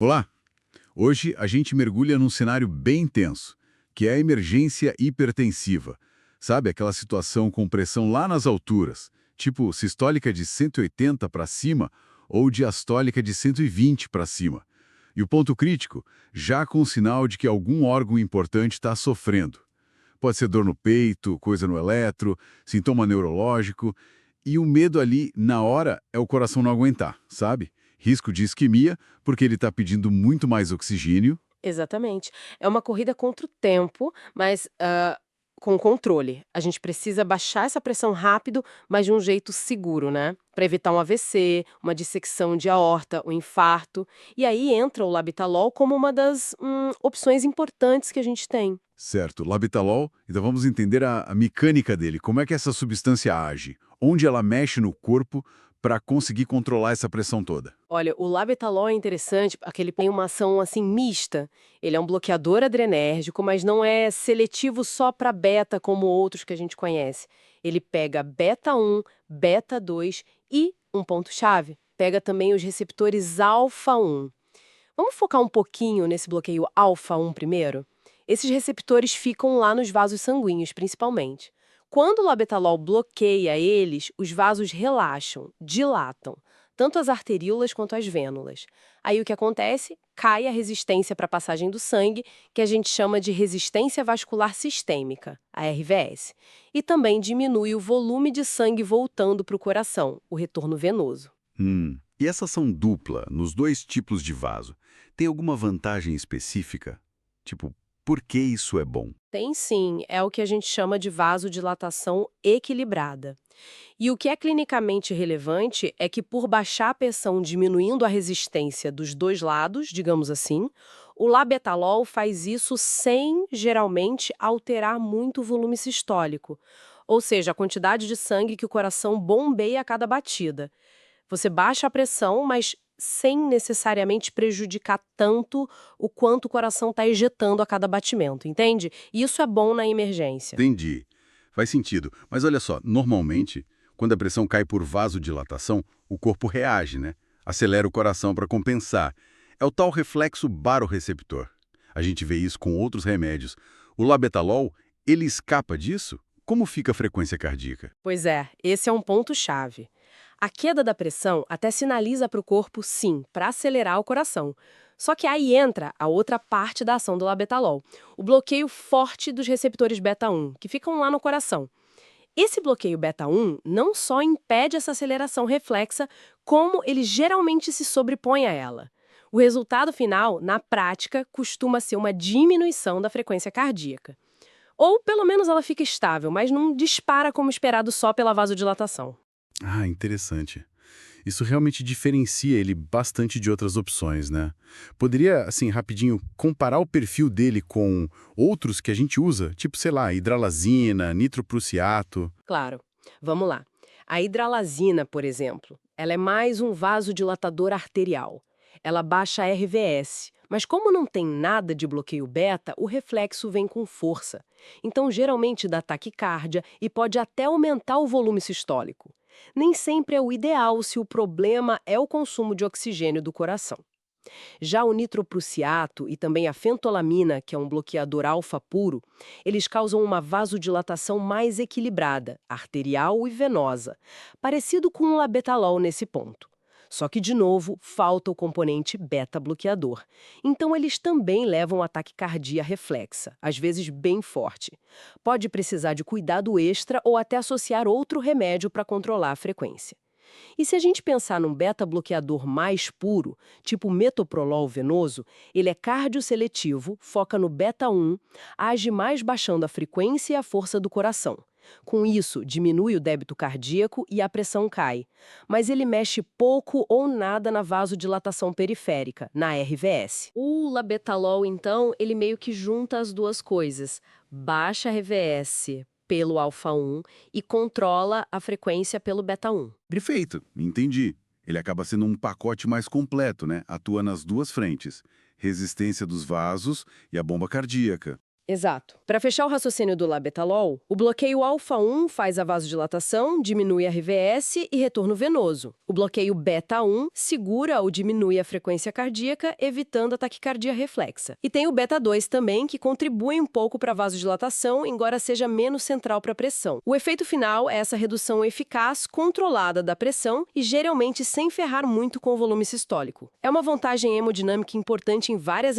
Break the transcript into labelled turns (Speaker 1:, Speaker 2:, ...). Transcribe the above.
Speaker 1: Olá! Hoje a gente mergulha num cenário bem tenso, que é a emergência hipertensiva. Sabe, aquela situação com pressão lá nas alturas, tipo sistólica de 180 para cima ou diastólica de 120 para cima. E o ponto crítico, já com sinal de que algum órgão importante está sofrendo. Pode ser dor no peito, coisa no eletro, sintoma neurológico. E o medo ali, na hora, é o coração não aguentar, sabe? Risco de isquemia, porque ele está pedindo muito mais oxigênio.
Speaker 2: Exatamente. É uma corrida contra o tempo, mas, com controle. A gente precisa baixar essa pressão rápido, mas de um jeito seguro, né, para evitar um AVC, uma dissecção de aorta, um infarto. E aí entra o labetalol como uma das, opções importantes que a gente tem.
Speaker 1: Certo, labetalol, então vamos entender a mecânica dele. Como é que essa substância age? Onde ela mexe no corpo para conseguir controlar essa pressão toda?
Speaker 2: Olha, o labetalol é interessante porque ele tem uma ação assim mista. Ele é um bloqueador adrenérgico, mas não é seletivo só para beta como outros que a gente conhece. Ele pega beta 1, beta 2 e, um ponto-chave, pega também os receptores alfa 1. Vamos focar um pouquinho nesse bloqueio alfa 1 primeiro? Esses receptores ficam lá nos vasos sanguíneos, principalmente. Quando o labetalol bloqueia eles, os vasos relaxam, dilatam, tanto as arteríolas quanto as vênulas. Aí o que acontece? Cai a resistência para a passagem do sangue, que a gente chama de resistência vascular sistêmica, a RVS. E também diminui o volume de sangue voltando para o coração, o retorno venoso.
Speaker 1: E essa ação dupla nos dois tipos de vaso, tem alguma vantagem específica? Tipo, por que isso é bom?
Speaker 2: Tem sim, é o que a gente chama de vasodilatação equilibrada. E o que é clinicamente relevante é que, por baixar a pressão diminuindo a resistência dos dois lados, digamos assim, o labetalol faz isso sem, geralmente, alterar muito o volume sistólico, ou seja, a quantidade de sangue que o coração bombeia a cada batida. Você baixa a pressão, mas sem necessariamente prejudicar tanto o quanto o coração está ejetando a cada batimento, entende? E isso é bom na emergência.
Speaker 1: Entendi. Faz sentido. Mas olha só, normalmente, quando a pressão cai por vasodilatação, o corpo reage, né? Acelera o coração para compensar. É o tal reflexo barorreceptor. A gente vê isso com outros remédios. O labetalol, ele escapa disso? Como fica a frequência cardíaca?
Speaker 2: Pois é, esse é um ponto-chave. A queda da pressão até sinaliza para o corpo, sim, para acelerar o coração. Só que aí entra a outra parte da ação do labetalol, o bloqueio forte dos receptores beta 1, que ficam lá no coração. Esse bloqueio beta 1 não só impede essa aceleração reflexa, como ele geralmente se sobrepõe a ela. O resultado final, na prática, costuma ser uma diminuição da frequência cardíaca. Ou pelo menos ela fica estável, mas não dispara como esperado só pela vasodilatação.
Speaker 1: Ah, interessante. Isso realmente diferencia ele bastante de outras opções, né? Poderia, assim, rapidinho, comparar o perfil dele com outros que a gente usa, tipo, sei lá, hidralazina, nitroprussiato.
Speaker 2: Claro. Vamos lá. A hidralazina, por exemplo, ela é mais um vasodilatador arterial. Ela baixa a RVS, mas como não tem nada de bloqueio beta, o reflexo vem com força. Então, geralmente dá taquicardia e pode até aumentar o volume sistólico. Nem sempre é o ideal se o problema é o consumo de oxigênio do coração. Já o nitroprussiato e também a fentolamina, que é um bloqueador alfa puro, eles causam uma vasodilatação mais equilibrada, arterial e venosa, parecido com o labetalol nesse ponto. Só que, de novo, falta o componente beta-bloqueador. Então, eles também levam a taquicardia reflexa, às vezes bem forte. Pode precisar de cuidado extra ou até associar outro remédio para controlar a frequência. E se a gente pensar num beta-bloqueador mais puro, tipo metoprolol venoso, ele é cardioseletivo, foca no beta 1, age mais baixando a frequência e a força do coração. Com isso, diminui o débito cardíaco e a pressão cai. Mas ele mexe pouco ou nada na vasodilatação periférica, na RVS. O labetalol, então, ele meio que junta as duas coisas. Baixa a RVS pelo alfa 1 e controla a frequência pelo beta 1.
Speaker 1: Perfeito, entendi. Ele acaba sendo um pacote mais completo, né? Atua nas duas frentes, resistência dos vasos e a bomba cardíaca.
Speaker 2: Exato. Para fechar o raciocínio do labetalol, o bloqueio alfa-1 faz a vasodilatação, diminui a RVS e retorno venoso. O bloqueio beta-1 segura ou diminui a frequência cardíaca, evitando a taquicardia reflexa. E tem o beta-2 também, que contribui um pouco para a vasodilatação, embora seja menos central para a pressão. O efeito final é essa redução eficaz, controlada da pressão e geralmente sem ferrar muito com o volume sistólico. É uma vantagem hemodinâmica importante em várias emergências